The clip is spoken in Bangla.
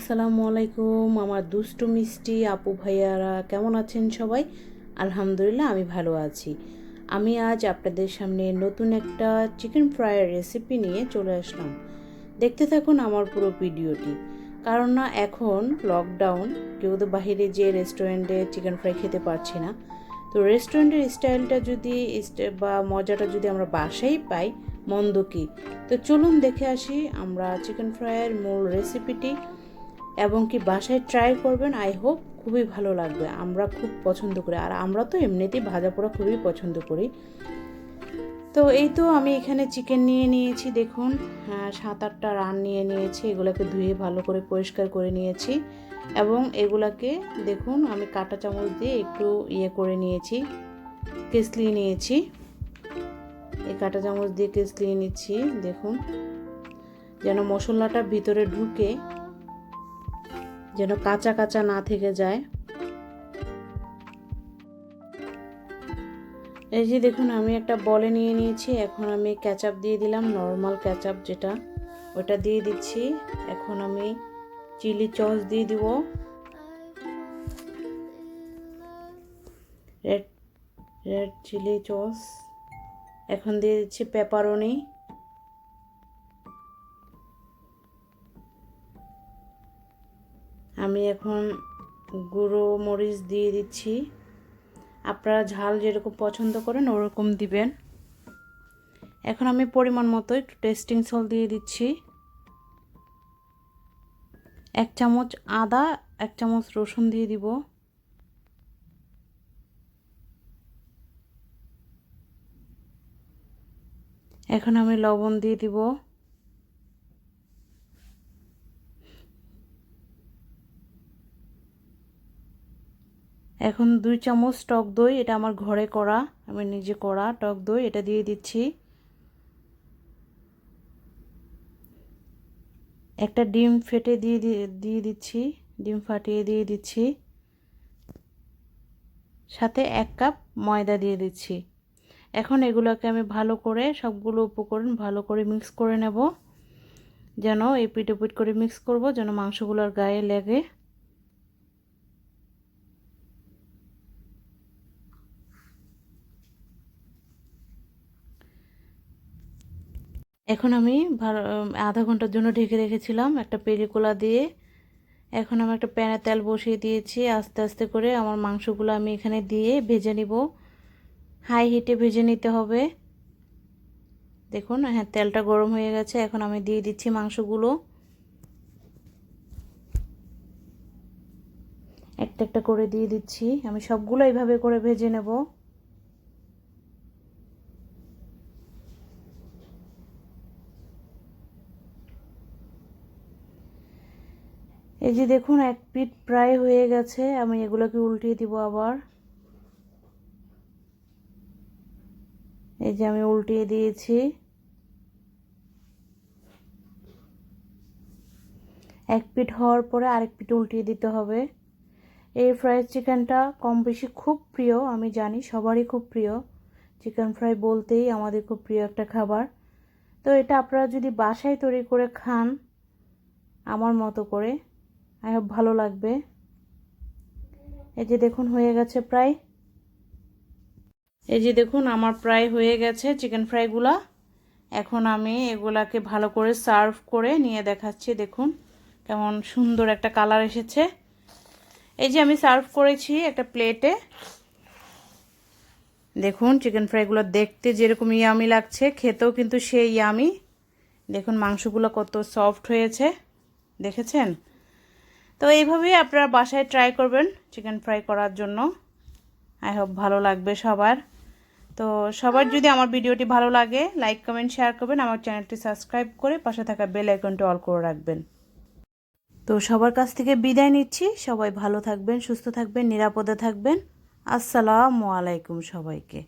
আসসালামু আলাইকুম আমার দুষ্টু মিষ্টি আপু ভাইয়ারা কেমন আছেন সবাই? আলহামদুলিল্লাহ আমি ভালো আছি। আমি আজ আপনাদের সামনে নতুন একটা চিকেন ফ্রাই রেসিপি নিয়ে চলে আসলাম। দেখতে থাকুন আমার পুরো ভিডিওটি। কারণ না এখন লকডাউন, কেউ তো বাইরে যেয়ে রেস্টুরেন্টে চিকেন ফ্রাই খেতে পারছি না। তো রেস্টুরেন্টের স্টাইলটা যদি বা মজাটা যদি আমরা বাসায় পাই, মন্দ কি? তো চলুন দেখে আসি আমরা চিকেন ফ্রাইয়ের মূল রেসিপিটি, এবং কি বাসায় ট্রাই করবেন। আই হোপ খুবই ভালো লাগবে। আমরা খুব পছন্দ করি, আর আমরা তো এমনিতেই ভাজা পোড়া খুবই পছন্দ করি। তো এই তো আমি এখানে চিকেন নিয়ে নিয়েছি, দেখুন 7-8টা রান নিয়ে নিয়েছি। এগুলোকে ধুয়ে ভালো করে পরিষ্কার করে নিয়েছি, এবং এগুলাকে দেখুন আমি কাঁটা চামচ দিয়ে একটু করে নিয়েছি, কেসলিয়ে নিয়েছি। এই কাঁটা চামচ দিয়ে কেসলিয়ে নিচ্ছি, দেখুন যেন মশলাটা ভিতরে ঢুকে, যেন কাঁচা কাঁচা না থেকে যায়। এই যে দেখুন আমি একটা বলে নিয়ে নিয়েছি। এখন আমি কেচাপ দিয়ে দিলাম, নর্মাল কেচাপ যেটা, ওটা দিয়ে দিচ্ছি। এখন আমি চিলি সস দিয়ে দিব, রেড চিলি সস। এখন দিয়ে দিচ্ছি পেপারনি। আমি এখন গুঁড়ো মরিচ দিয়ে দিচ্ছি। আপনারা ঝাল যেরকম পছন্দ করেন ওরকম দিবেন। এখন আমি পরিমাণ মতো একটু টেস্টিং সল্ট দিয়ে দিচ্ছি। 1 চামচ আদা, 1 চামচ রসুন দিয়ে দিব। এখন আমি লবণ দিয়ে দিব। এখন 2 চামচ টক দই, এটা আমার ঘরে করা, আমি নিজে করা টক দই, এটা দিয়ে দিচ্ছি। একটা ডিম ফেটে দিয়ে দিচ্ছি, ডিম ফাটিয়ে দিয়ে দিচ্ছি। সাথে 1 কাপ ময়দা দিয়ে দিচ্ছি। এখন এগুলোকে আমি ভালো করে সবগুলো উপকরণ ভালো করে মিক্স করে নেব, যেন এপিট ওপিট করে মিক্স করব, যেন মাংসগুলোর গায়ে লাগে। এখন আমি আধা ঘন্টার জন্য ঢেকে রেখেছিলাম একটা পেরিকোলা দিয়ে। এখন আমি একটা প্যানে তেল বসিয়ে দিয়েছি। আস্তে আস্তে করে আমার মাংসগুলো আমি এখানে দিয়ে ভেজে নিব, হাই হিটে ভেজে নিতে হবে। দেখুন হ্যাঁ, তেলটা গরম হয়ে গেছে। এখন আমি দিয়ে দিচ্ছি মাংসগুলো, একটা একটা করে দিয়ে দিচ্ছি। আমি সবগুলো এইভাবে করে ভেজে নেব। এই যে দেখুন এক পিঠ প্রায় হয়ে গেছে, আমি এগুলোকে উল্টিয়ে দিব আবার। এই যে আমি উল্টিয়ে দিয়েছি। এক পিঠ হওয়ার পরে আরেক পিঠ উল্টিয়ে দিতে হবে। এই ফ্রাইড চিকেনটা কম বেশি খুব প্রিয়, আমি জানি সবারই খুব প্রিয়। চিকেন ফ্রাই বলতেই আমাদের খুব প্রিয় একটা খাবার। তো এটা আপনারা যদি বাসায় তৈরি করে খান আমার মতো করে, আই হোপ ভালো লাগবে। এই যে দেখুন হয়ে গেছে প্রায়। এই যে দেখুন আমার প্রায় হয়ে গেছে চিকেন ফ্রাইগুলা। এখন আমি এগুলাকে ভালো করে সার্ভ করে নিয়ে দেখাচ্ছি। দেখুন কেমন সুন্দর একটা কালার এসেছে। এই যে আমি সার্ভ করেছি একটা প্লেটে। দেখুন চিকেন ফ্রাইগুলো দেখতে যেরকম ইয়ামি লাগছে, খেতেও কিন্তু সেই ইয়ামি। দেখুন মাংসগুলো কত সফট হয়েছে, দেখেছেন? তো এইভাবেই আপনারা বাসায় ট্রাই করবেন চিকেন ফ্রাই করার জন্য। আই হোপ ভালো লাগবে সবার। তো সবার যদি আমার ভিডিওটি ভালো লাগে লাইক কমেন্ট শেয়ার করবেন, আমার চ্যানেলটি সাবস্ক্রাইব করে পাশে থাকা বেল আইকনটি অল করে রাখবেন। তো সবার কাছ থেকে বিদায় নিচ্ছি। সবাই ভালো থাকবেন, সুস্থ থাকবেন, নিরাপদে থাকবেন। আসসালামু আলাইকুম সবাইকে।